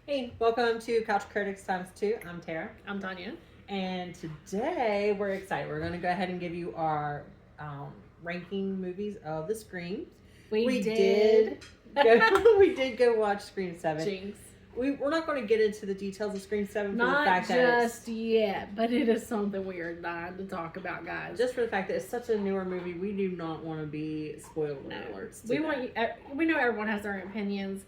Hey, welcome to Couch Critics Times 2. I'm Tara. I'm Tanya. And today we're excited. We're going to go ahead and give you our ranking movies of the Screams. We did go watch Scream 7. Jinx. We're not going to get into the details of Scream 7 for Not the fact just yet, but it is something we are dying to talk about, guys. just for the fact that it's such a newer movie, we do not want to be spoiled alerts. We want you, we know everyone has their opinions.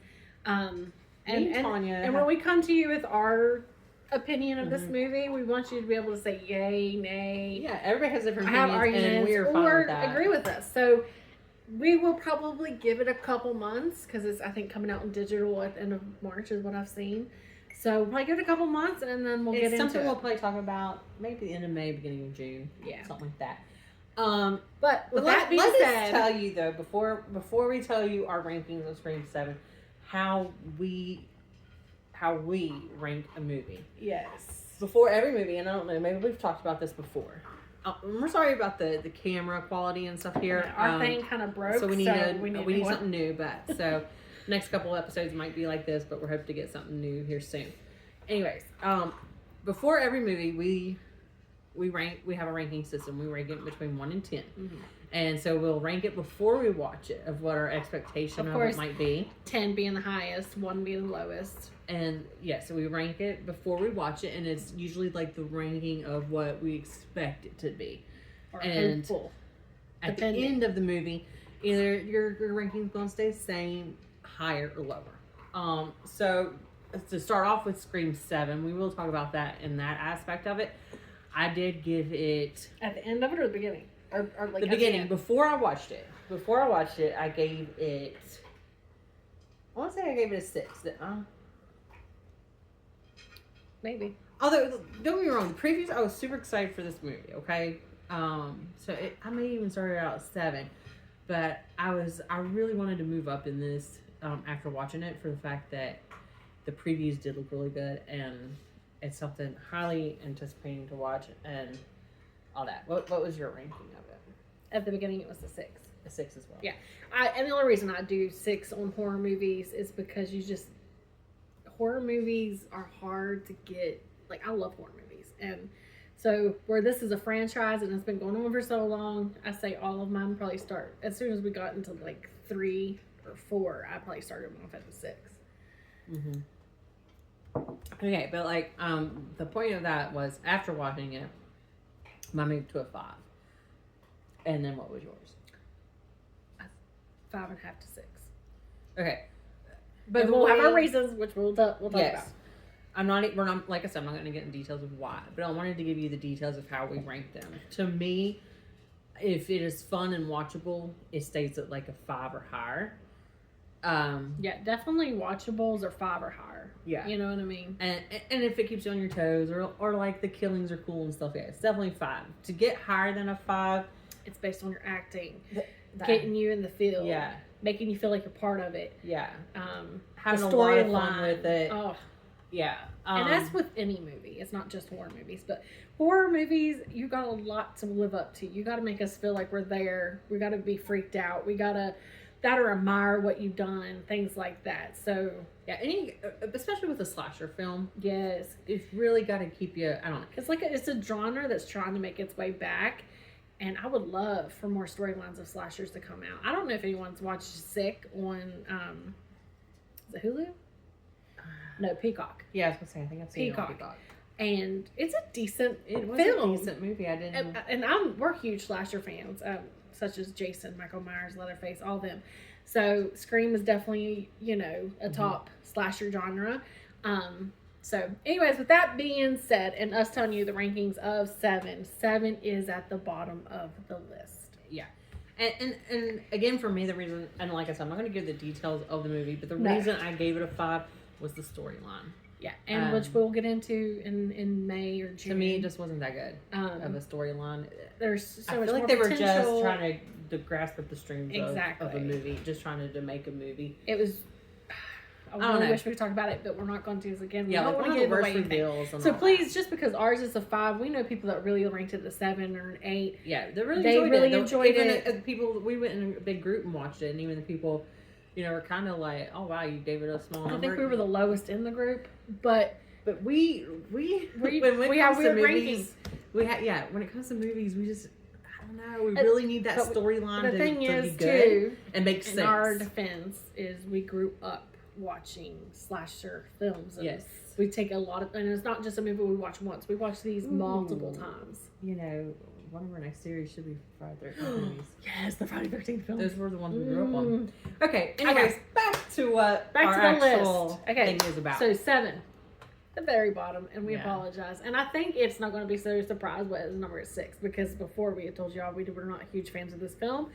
And Tanya, and when we come to you with our opinion of this movie, we want you to be able to say yay, nay. Yeah, everybody has different have opinions, and arguments, we are fine or with that. agree with us. So we will probably give it a couple months because it's, I think, coming out in digital at the end of March is what I've seen. So we'll probably give it a couple months and then we'll get into something it. we'll probably talk about maybe the end of May, beginning of June. Yeah. Something like that. But with that being let said, us tell you though, before we tell you our rankings of Scream 7, how we rank a movie. yes. Before every movie, and I don't know, maybe we've talked about this before. We're sorry about the camera quality and stuff here. Our thing kind of broke, so we need one. something new. But so next couple episodes might be like this, but we're hoping to get something new here soon. Anyways, before every movie, we have a ranking system. We rank it between 1 and 10. Mm-hmm. And so we'll rank it before we watch it of what our expectation of it might be. 10 being the highest, 1 being the lowest. And yeah, so we rank it before we watch it, and it's usually like the ranking of what we expect it to be. Or and hopeful. At the end of the movie, either your ranking's going to stay the same, higher or lower. So to start off with Scream 7, we will talk about that in that aspect of it. I did give it At the end of it or the beginning? Or like the beginning, before I watched it. Before I watched it, I gave it, I want to say I gave it a 6. Maybe. Although, don't get me wrong, the previews, I was super excited for this movie, okay? I may even started out at 7, but I really wanted to move up in this after watching it for the fact that the previews did look really good, and it's something highly anticipating to watch, and all that. What was your ranking of it? At the beginning, it was a 6. A 6 as well. Yeah. And the only reason I do 6 on horror movies is because horror movies are hard to get. Like, I love horror movies. And so, where this is a franchise and it's been going on for so long, I say all of mine probably start, as soon as we got into like 3 or 4, I probably started them off at the 6. Mm-hmm. Okay, but like, the point of that was after watching it, I moved to a 5. And then what was yours? 5.5 to 6. Okay. But we'll have our reasons, which we'll talk about. We're not, like I said, I'm not going to get into details of why, but I wanted to give you the details of how we rank them. To me, if it is fun and watchable, it stays at like a 5 or higher. Yeah, definitely watchables are 5 or higher. Yeah. You know what I mean? And if it keeps you on your toes, or like the killings are cool and stuff, yeah, it's definitely 5. To get higher than a 5, it's based on your acting, getting you in the field, yeah, making you feel like you're part of it, yeah, having a lot of fun with it. Oh, yeah, and that's with any movie. It's not just horror movies, but horror movies, you got a lot to live up to. You got to make us feel like we're there. We got to be freaked out. We gotta admire what you've done, things like that. So yeah, especially with a slasher film, yes, it's really got to keep you. I don't know. It's a genre that's trying to make its way back. And I would love for more storylines of slashers to come out. I don't know if anyone's watched Sick on, is it Hulu? No, Peacock. Yeah, I was going to say, I think I've seen Peacock. it on Peacock. And it's a decent It was film. a decent movie. I didn't. And we're huge slasher fans, such as Jason, Michael Myers, Leatherface, all of them. So Scream is definitely, a top slasher genre. So, anyways, with that being said, and us telling you the rankings of 7 is at the bottom of the list. Yeah. And again, for me, the reason, and like I said, I'm not going to give the details of the movie, but the reason I gave it a 5 was the storyline. Yeah, and which we'll get into in May or June. To me, it just wasn't that good of a storyline. There's so I much feel like more they were potential. just trying to grasp at the strings of a movie, just trying to make a movie. It was. I really wish we could talk about it, but we're not going to again. We don't want to give away anything. So please, just because ours is a 5, we know people that really ranked it a 7 or an 8. Yeah, they really enjoyed it. Even the people, we went in a big group and watched it, and even the people you know, we're kind of like, oh wow, you gave it a small number. I think we were the lowest in the group, but we have comes to weird movies, rankings. when it comes to movies, we just, I don't know, we really need that storyline The to thing be is, good too, and make in sense. our defense, is we grew up watching slasher films. And Yes. we take a lot of, and it's not just a movie we watch once. We watch these multiple times. You know, one of our next series should be Friday the 13th movies. Yes, the Friday the 13th films. Those were the ones we grew up on. Okay, anyways, back to what Back our to the actual list. Okay, thing is about. So 7, the very bottom, and we Yeah. apologize. And I think it's not going to be so surprised what is number 6, because before we had told y'all we were not huge fans of this film,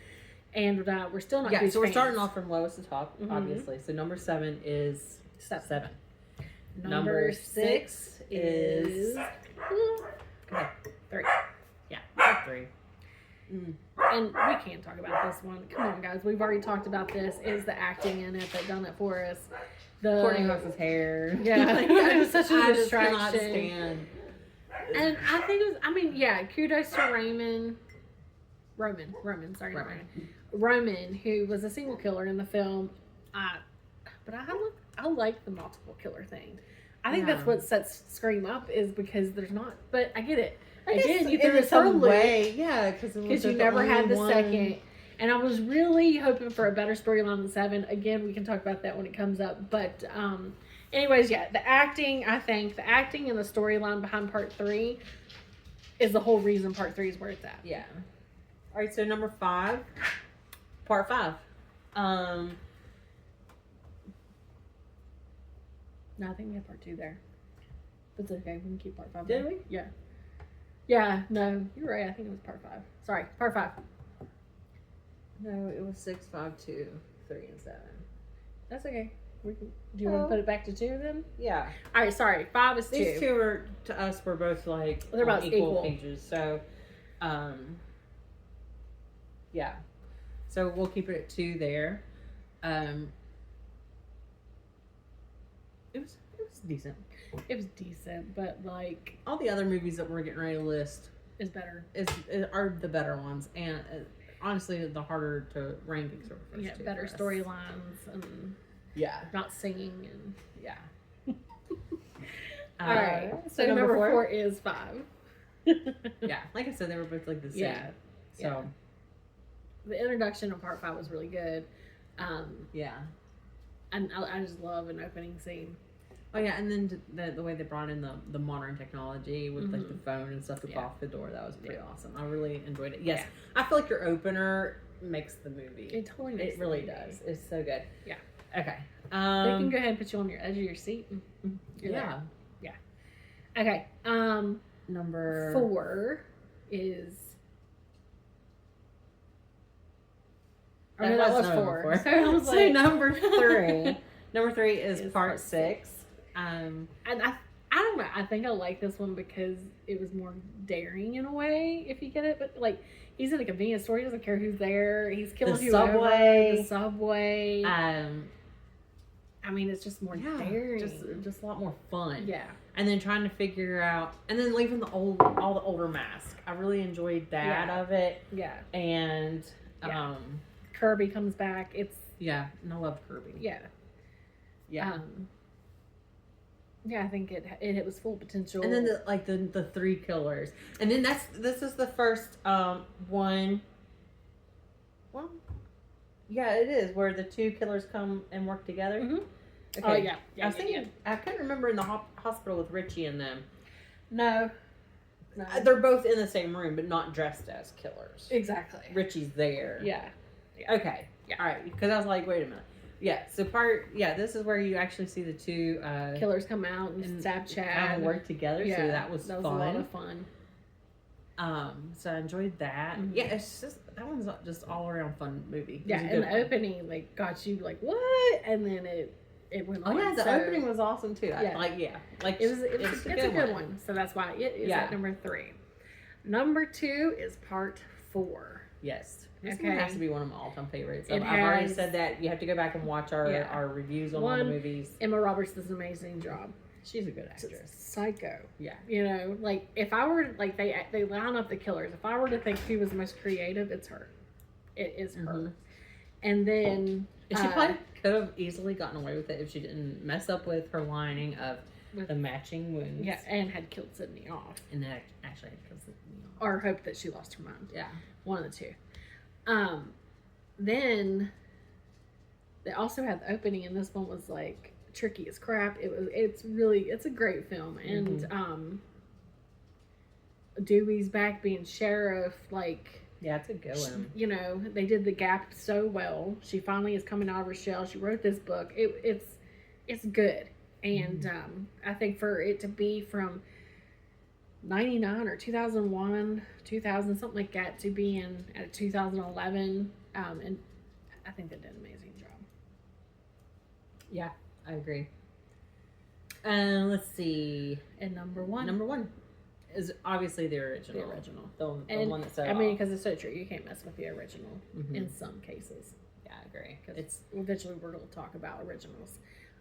and we're still not huge fans. So we're starting off from lowest to top, Mhm. obviously. So number 7 is 7. Number 6 is Go ahead. 3. Yeah, 3. And we can't talk about this one. Come on, guys. We've already talked about this. Is the acting in it that done it for us? Courtney Cox's hair. Yeah, Like, it was such a I just cannot distraction. stand. And I think it was, I mean, yeah, kudos to Roman, sorry, not Roman. Roman, who was a single killer in the film. But I like the multiple killer thing. I think that's Yeah. what sets Scream up, is because there's not, but I get it. I guess Again, you in threw us for a some loop. way, yeah, because Because you never had the second. And I was really hoping for a better storyline than 7. Again, we can talk about that when it comes up. But anyways, yeah, the acting and the storyline behind part 3 is the whole reason part 3 is where it's at. Yeah. All right, so number 5, part 5. No, I think we have part 2 there. That's okay. We can keep part 5 Did there. we? Yeah. Yeah, no, you're right. I think it was part 5. Sorry, part 5. No, it was 6, 5, 2, 3, and 7. That's okay. Do you want to put it back to 2 then? Yeah. All right, sorry. 5 is 2. These two are, to us, were both like They're about equal. pages. So, yeah. So we'll keep it at 2 there. It was decent. It was decent, but like, All the other movies that we're getting ready to list is better. are the better ones, and honestly, the harder to rank except for first Yeah, two better for us. storylines and Yeah, not singing and. yeah. All right, so number 4 is 5. Yeah, like I said, they were both like the same. Yeah, So the introduction of part 5 was really good. yeah. And I just love an opening scene. Oh yeah, and then the way they brought in the modern technology with like the Mhm. phone and stuff to Yeah. block the door, that was pretty Yeah. awesome. I really enjoyed it. Yes, Yeah. I feel like your opener makes the movie. It totally makes It really the movie. does. It's so good. Yeah. Okay. They can go ahead and put you on your edge of your seat. And you're Yeah. there. Okay. Number 4 is. Oh, That no, that was was number 4. four. So I was So like, number 3. Number 3 is Is part part 6. And I don't know. I think I like this one because it was more daring in a way, if you get it. But like, he's in a convenience store. He doesn't care who's there. He's killing The whoever. subway. The subway. I mean, it's just more Yeah, daring. just a lot more fun. Yeah. And then trying to figure out, and then leaving all the older masks. I really enjoyed that Yeah. of it. Yeah. And Yeah. Kirby comes back. It's yeah, and I love Kirby. yeah. Yeah. Yeah, I think it was full potential. And then the 3 killers, and then this is the first one. Well, yeah, it is where the 2 killers come and work together. Mhm. Okay. Oh yeah. I was thinking, I couldn't remember in the hospital with Richie and them. No. They're both in the same room, but not dressed as killers. Exactly. Richie's there. Yeah. Okay. Yeah. All right. Because I was like, wait a minute. Yeah. So this is where you actually see the 2 Killers come out and stab kind Chad. of work together. Yeah, So that was fun. a lot of fun. So I enjoyed that. Mhm. Yeah, it's just that one's just all around fun movie. It Yeah, was a and good the one. opening like got you like what, and then it went Oh on. yeah, the So opening was awesome too. Yeah. It's a good one. So that's why it is Yeah. at number 3. Number 2 is part 4. Yes, this Okay. one has to be one of my all-time favorites. It I've already has- said that. You have to go back and watch our Yeah. our reviews on all One- the movies. Emma Roberts does an amazing job. She's a good actress. Psycho. Yeah. You know, like if I were like they line up the killers. If I were to think who was the most creative, it's her. It is her. Mhm. And then And she probably could have easily gotten away with it if she didn't mess up with her lining of With- the matching wounds. yeah, and had killed Sydney off, And that actually had killed Sydney off. or hoped that she lost her mind. Yeah. One of the two. Then they also had the opening, and this one was like tricky as crap. It's a great film, and Dewey's back being sheriff, like. Yeah, it's a good one. You know, they did The Gap so well. She finally is coming out of her shell. She wrote this book. It's good, and I think for it to be from 99 or 2001, 2000, something like that, to be in at 2011, and I think they did an amazing job. Yeah, I agree. Let's see. And number one is obviously the original. the original. The one that's so I mean, because it's so true. You can't mess with the original Mhm. in some cases. Yeah, I agree. Because eventually we're going to talk about originals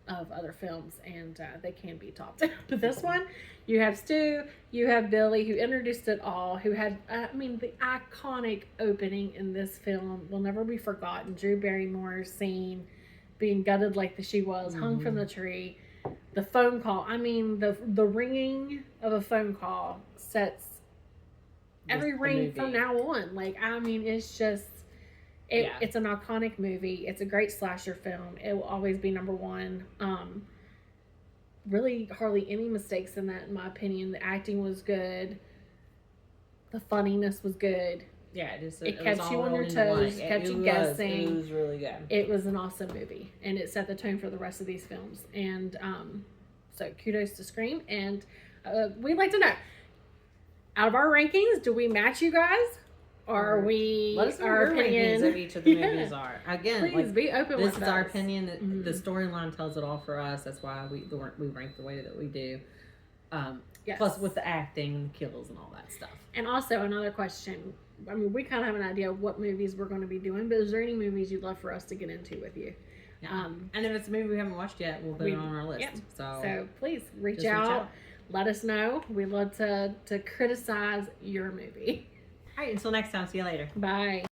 of other films, and they can be topped. But this one, you have Stu, you have Billy, who introduced it all, who had, the iconic opening in this film will never be forgotten. Drew Barrymore's scene, being gutted like she was, hung from the tree. The phone call, the ringing of a phone call sets every The ring movie. from now on. It's just, it's an iconic movie. It's a great slasher film. It will always be number one. Really hardly any mistakes in that, in my opinion. The acting was good. The funniness was good. Yeah, it kept was you all on your rolled into one. toes, kept you guessing. It was really good. It was an awesome movie, and it set the tone for the rest of these films. And so kudos to Scream. And we'd like to know, out of our rankings, do we match you guys? Or are we, Let us know our what your opinion? rankings of each of the movies are. Again, Please be open this with is our us. opinion. Mhm. The storyline tells it all for us. That's why we rank the way that we do. Yes. Plus with the acting and the kills and all that stuff. And also another question. We kind of have an idea of what movies we're going to be doing, but is there any movies you'd love for us to get into with you? Yeah. And if it's a movie we haven't watched yet, we'll put it on our list. Yep. So please reach just reach out. out. Let us know. We'd love to criticize your movie. all right, until next time, see you later. Bye.